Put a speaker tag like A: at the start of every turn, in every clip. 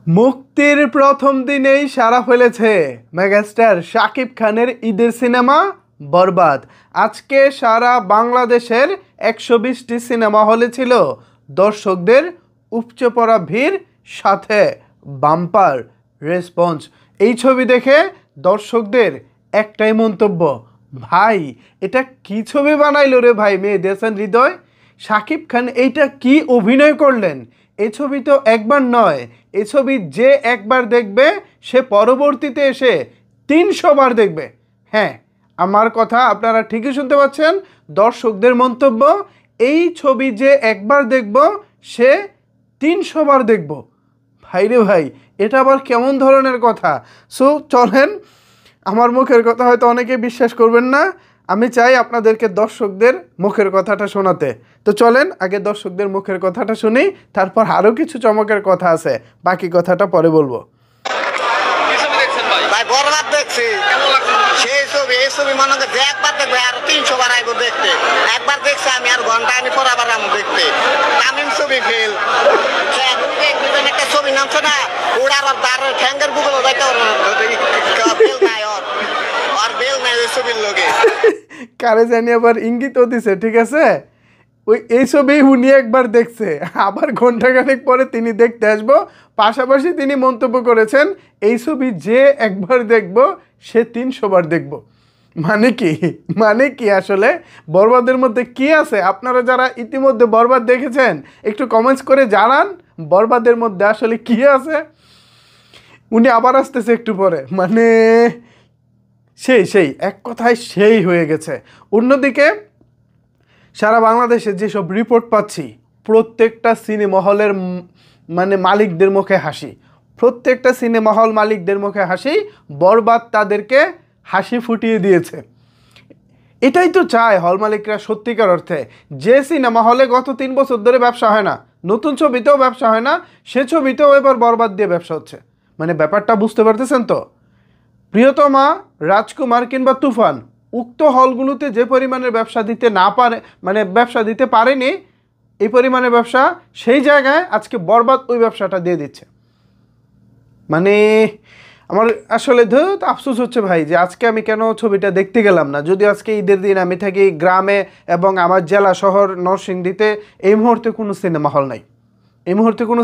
A: মুক্তির প্রথম দিনেই সাড়া ফেলেছে মেগাস্টার শাকিব খানের ঈদের সিনেমা বরবাদ। আজকে সারা বাংলাদেশের 120টি সিনেমা হলে ছিল দর্শকদের উপচে পড়া ভিড়, সাথে বাম্পার রেসপন্স। এই ছবি দেখে দর্শকদের একটাই মন্তব্য, ভাই এটা কি ছবি বানাইলো রে ভাই মেহেদী হৃদয়। শাকিব খান এইটা কি অভিনয় করলেন। এই ছবি তো একবার নয়, এই ছবি যে একবার দেখবে সে পরবর্তীতে এসে 300 বার দেখবে। হ্যাঁ, আমার কথা আপনারা ঠিকই শুনতে পাচ্ছেন, দর্শকদের মন্তব্য এই ছবি যে একবার দেখব সে 300 বার দেখব। ভাই রে ভাই, এটা আবার কেমন ধরনের কথা। সো চলেন, আমার মুখের কথা হয়তো অনেকে বিশ্বাস করবেন না, আমি চাই আপনাদেরকে দর্শকদের মুখের কথাটা শোনাতে। তো চলেন আগে দর্শকদের মুখের কথাটা শুনি, তারপর আরও কিছু চমকের কথা আছে, বাকি কথাটা পরে বলবো।
B: বরবাদ দেখছি, সেই ছবি এই ছবি মনে হয় যে একবার দেখবে আর 300 বার আইব দেখতে। একবার দেখছি আমি, আর ঘন্টা আমি পর আবার আমি দেখতে। তামিম ছবি ফেল একটা ছবি নামছে না, ওড়ার আর তার ঠ্যাঙ্গের গুগল যাইতে বেল নাই আর বেল নাই ওই ছবির লোকে।
A: কারে জানি আবার ইঙ্গিতও দিছে, ঠিক আছে। ওই এই ছবি উনি একবার দেখছে, আবার ঘন্টাখানেক পরে তিনি দেখতে আসবো। পাশাপাশি তিনি মন্তব্য করেছেন এই ছবি যে একবার দেখব সে 300 বার দেখব। মানে কি আসলে বরবাদের মধ্যে কি আছে? আপনারা যারা ইতিমধ্যে বরবাদ দেখেছেন একটু কমেন্টস করে জানান বরবাদের মধ্যে আসলে কি আছে। উনি আবার আসতেছে একটু পরে, মানে সেই এক কথায় সেই হয়ে গেছে। অন্যদিকে সারা বাংলাদেশে যেসব রিপোর্ট পাচ্ছি, প্রত্যেকটা সিনেমা হলের মালিকদের মুখে হাসি, প্রত্যেকটা সিনেমা হল মালিকদের মুখে হাসি। বরবাদ তাদেরকে হাসি ফুটিয়ে দিয়েছে। এটাই তো চায় হল মালিকরা সত্যিকার অর্থে। যে সিনেমা হলে গত 3 বছর ধরে ব্যবসা হয় না, নতুন ছবিতেও ব্যবসা হয় না, সে ছবিতেও এবার বরবাদ দিয়ে ব্যবসা হচ্ছে। মানে ব্যাপারটা বুঝতে পারতেছেন তো? প্রিয়তমা, রাজকুমার কিংবা তুফান উক্ত হলগুলোতে যে পরিমাণের ব্যবসা দিতে না পারে, ব্যবসা দিতে পারেনি, এই পরিমাণের ব্যবসা সেই জায়গায় আজকে বরবাদ ওই ব্যবসাটা দিয়ে দিচ্ছে। আমার আসলে আফসোস হচ্ছে ভাই যে আজকে আমি কেন ছবিটা দেখতে গেলাম না। যদি আজকে ঈদের দিন আমি থাকি গ্রামে এবং আমার জেলা শহর নরসিংদীতে, এই মুহূর্তে কোনো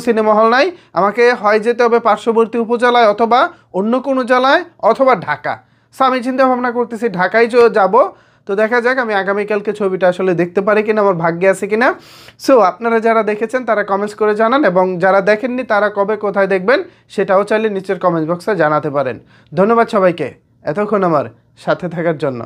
A: সিনেমা হল নাই, আমাকে হয় যেতে হবে পার্শ্ববর্তী উপজেলায় অথবা অন্য কোনো জেলায় অথবা ঢাকা। সো আমি চিন্তা ভাবনা করতেছি ঢাকায় যাব। তো দেখা যাক আমি আগামীকালকে ছবিটা আসলে দেখতে পারি কিনা, আমার ভাগ্যে আছে কিনা। সো আপনারা যারা দেখেছেন তারা কমেন্টস করে জানান, এবং যারা দেখেননি তারা কবে কোথায় দেখবেন সেটাও চাইলে নিচের কমেন্ট বক্সে জানাতে পারেন। ধন্যবাদ সবাইকে এতক্ষণ আমার সাথে থাকার জন্য।